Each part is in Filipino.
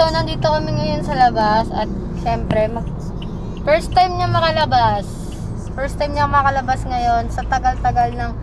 So, nandito kami ngayon sa labas at syempre, first time niya makalabas. First time niya makalabas ngayon sa tagal-tagal ng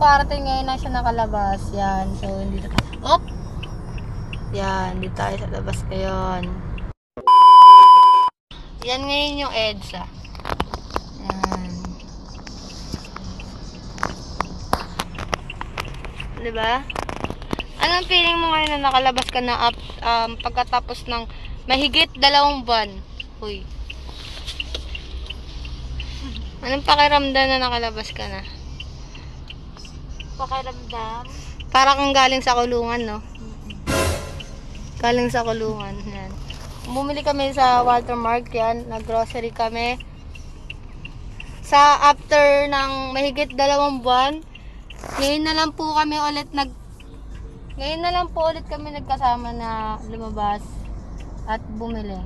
karating ngayon na siya nakalabas. Yan. So, dito tayo. Yan, dito tayo sa labas ngayon. Yan ngayon yung EDSA. Yan. Diba? Anong feeling mo ngayon na nakalabas ka na pagkatapos ng mahigit 2 buwan? Uy. Anong pakiramdam na nakalabas ka na? Pakiramdam? Para kang galing sa kulungan, no? Galing sa kulungan. Yan. Bumili kami sa Walter Mart, yan. Nag-grocery kami. Sa after ng mahigit 2 buwan, ngayon na lang po kami nagkasama na lumabas at bumili.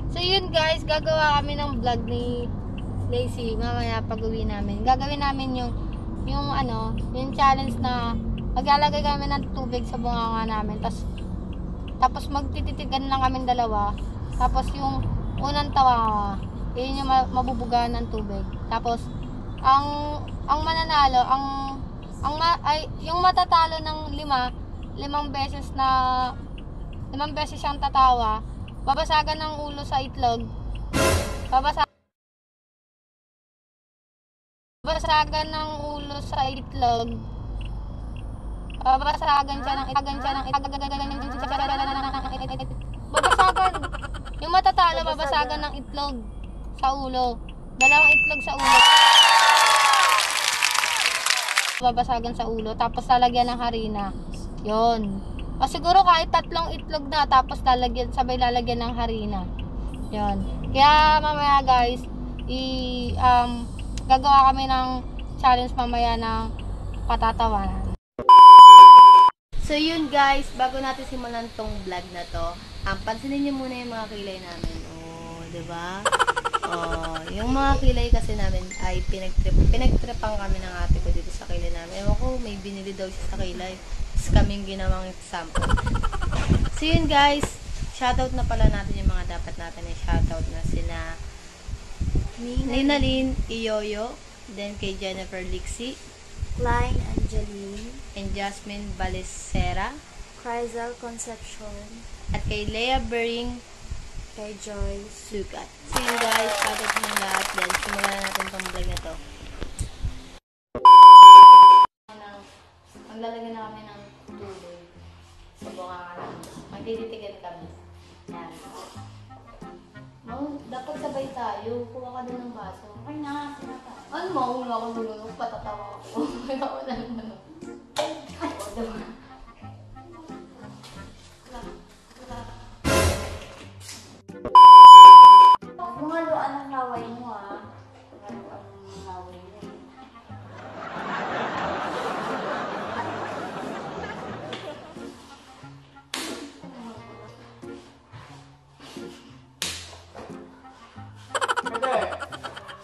So yun guys, gagawa kami ng vlog ni Lacey mamaya pag-uwi namin. Gagawin namin yung challenge na maglalagay kami ng tubig sa bunganga namin. Tapos magtititigan lang kami dalawa. Tapos yung unang tawa, yun yung mabubugahan ng tubig. Tapos ang mananalo, yung matatalo ng 5 beses siyang tatawa, babasagan ng ulo sa itlog. Babasagan ng ulo sa itlog. Babasagan siya ng babasagan. Yung matatalo, babasagan ng itlog sa ulo. 2 itlog sa ulo. Babasagan sa ulo, tapos lalagyan ng harina. Yon. O siguro kahit 3 itlog na, tapos sabay lalagyan ng harina. Yon. Kaya mamaya guys, gagawa kami ng challenge mamaya ng patatawanan. So yun guys, bago natin simulan tong vlog na to, pansinin niyo muna yung mga kilay namin. Oh, 'di ba? Oh, yung mga kilay kasi namin ay pinagtripan kami ng ate ko dito sa kilay namin. Ewan ko, may binili daw siya sa kilay. Tapos kaming ginawang example. So yun guys, shoutout na pala natin yung mga dapat natin i-shoutout na sina Nina Lynn Iyoyo, then kay Jennifer Lixie, Klein Angeline, and Jasmine Balesera, Chrysal Concepcion, at kay Leah Bering, kay Joy Sugat. So yun guys, shoutout ng lahat. Then simulan natin tong vlog na to. Maglalagyan na kami ng tubig sa bunganga namin. Magtititigan kami. Yan. Dapat sabay tayo. Kuha ka din ng baso. Okay na, sinata. Ano, mauna ako nulunok. Patatawa ako. Kaya ako na nulunok. O, diba? Mga luan ang laway mo Mga luan ang laway mo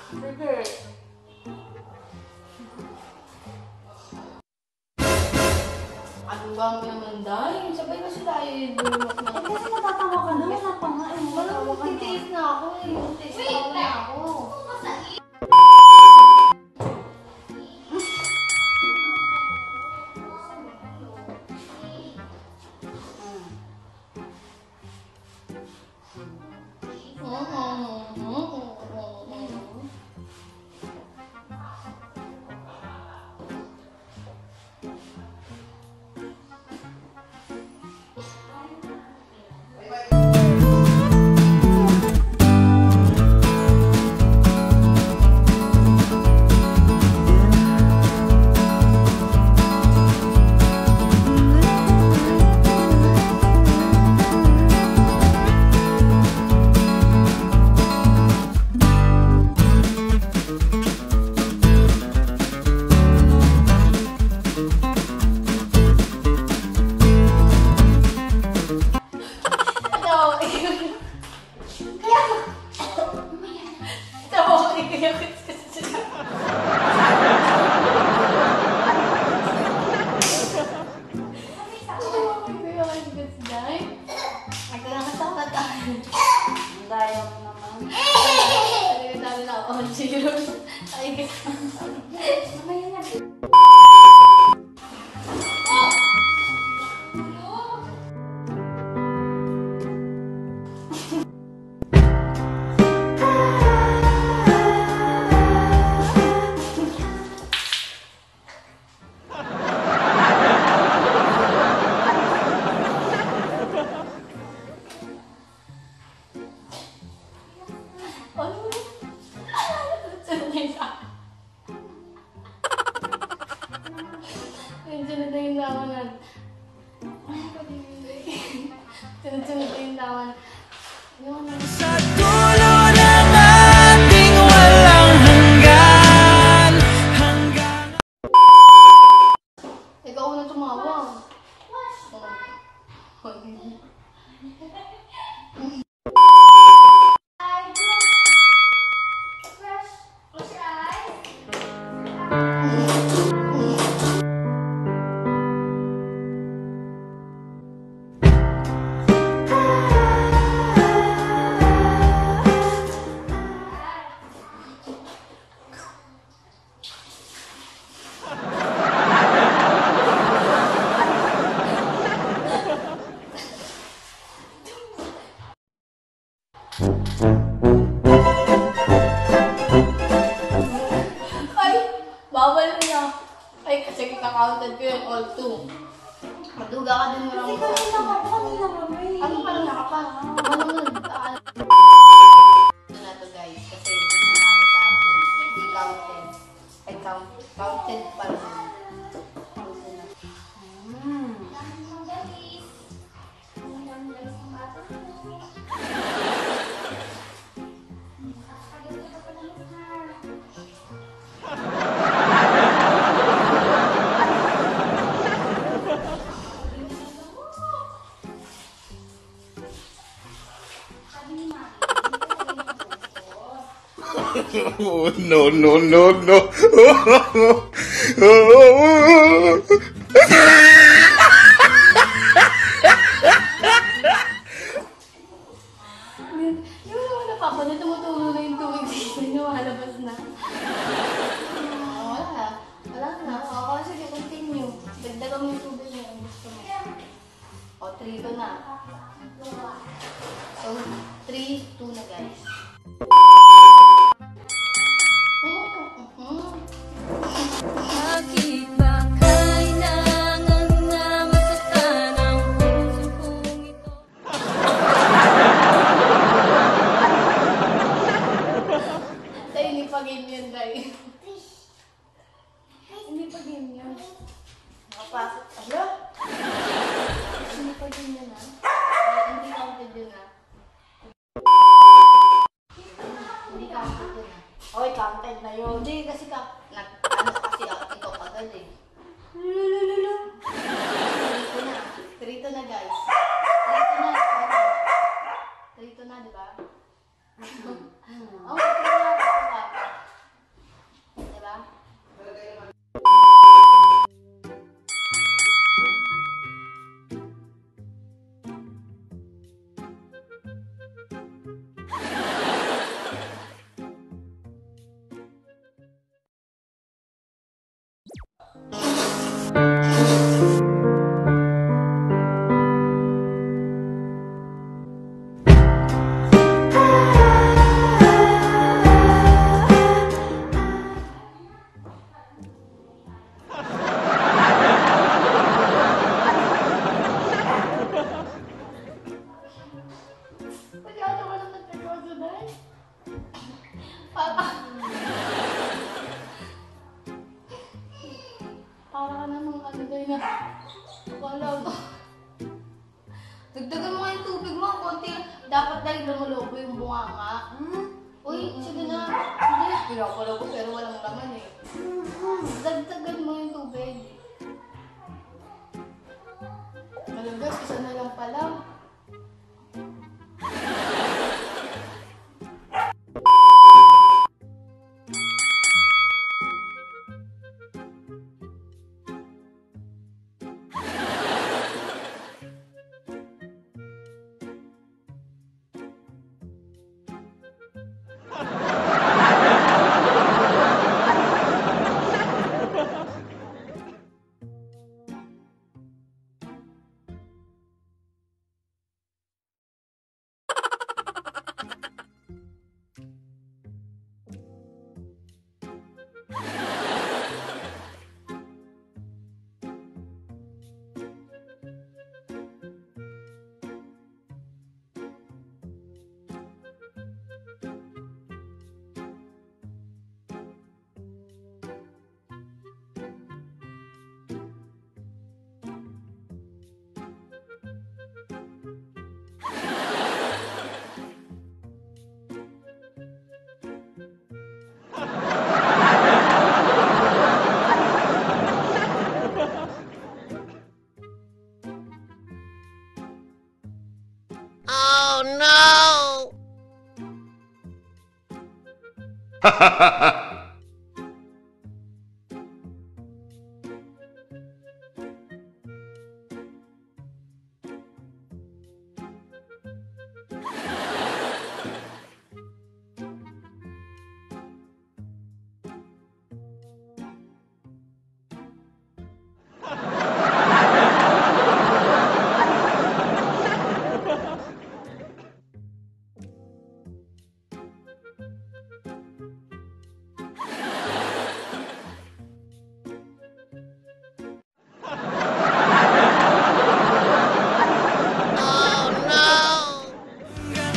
Sige. Ano ba mo naman dahil? Sabay kasi tayo yung bulunok na. kasi natatawa ka na, wala pa nga Wala mo, titiis na ako eh. Titiis na ako. ba kayo sigas dahil? Nagkakasama tayo. Ang daya mo naman. Ang dami na ako. Cheers. Ay, Mamaya na. Sunod na yung lawanan. Sunod na yung lawanan. Sa dulo ng ating walang hanggan, Ikaw na tumawa. Close your eyes. Ay! Bawal na. Ay, kasi kaka-counted ko yun, all two. Maduga ka din mo lang. Hindi ka rin nakapakita kami. Ano pa lang nakapa? Manunod. Ito na to guys, kasi hindi namin sa akin. Hindi counted. Ay, counted pa lang. Oh, no, no, no, no. Yung naman napapanood, tumutulo na yung tubig dito. Lumalabas na. Wala. Wala na. O, sige, continue. Dagdagan mo yung tubig mo. Ang gusto mo. O, 3 to na. So, 3, 2 na guys. Bakit ba kailangan na masaktan ang puso kong ito? Tay, hindi pa game yun, Tay. Hindi pa game yun. Nakapasok. Ala? Hindi pa game yun, ha? Hindi counted yun, ha? Hindi counted yun, ha? Oy, counted na yun. Hindi, kasi ano kasi ikaw agad, eh. Lulululu. Trito na. Trito na, guys. Trito na, di ba? Oh, trito na. Di ba? Pagkano ka lang nagpagkaso dahil? Para ka namang ano dahil na. Akala ko. Dagdagan mo nga yung tubig mo. Konti lang. Dapat dahil lumulobo yung bunganga. Uy, sige na. Hindi. Pinapala ko pero walang laman eh. Dagdagan mo yung tubig. Malagas, isa na lang pala.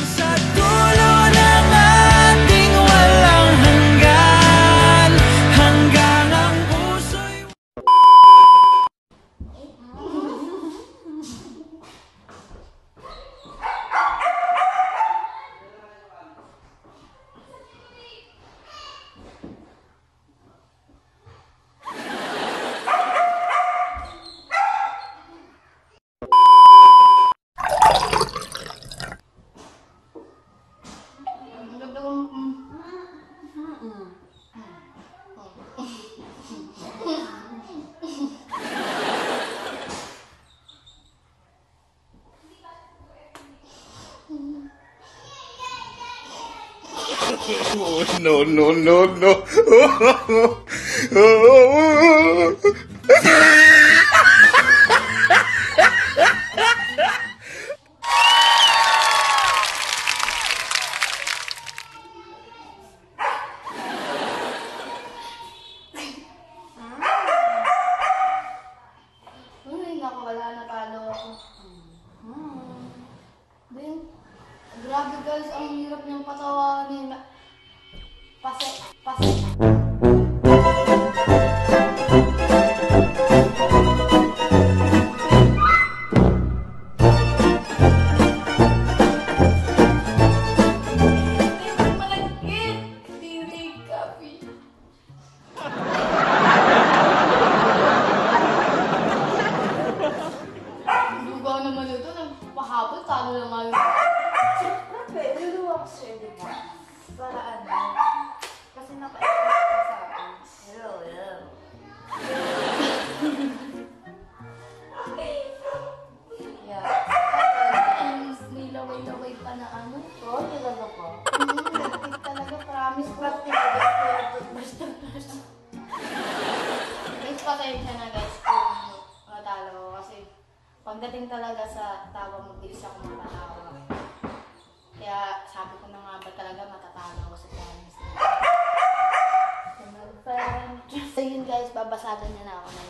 Sa dulo ng ating walang hanggan, hanggang ang puso'y Oh, no, no, no, no. Ay, naku, wala na talo ako. Then, grabe guys, ang hirap niyang patawanin. Pase. Malagkit! Tirig kapi. Lugaw naman ito, nagpahabol, talo naman. Siyempre, luluwak siya, di ba? Para ano? Kasi naka-expect ka sa akin. Hello, hello. Yeah. May laway-laway pa na ano. Oo, talaga po. Lagkit talaga, promise. Plastic, basta. Guys, pasensya na guys kung matalo ko kasi pagdating talaga sa tawa, mabilis ako matatawa. Kaya sabi ko na nga ba talaga matatalo ako sa promise. So yun guys, babasagan niya na ako na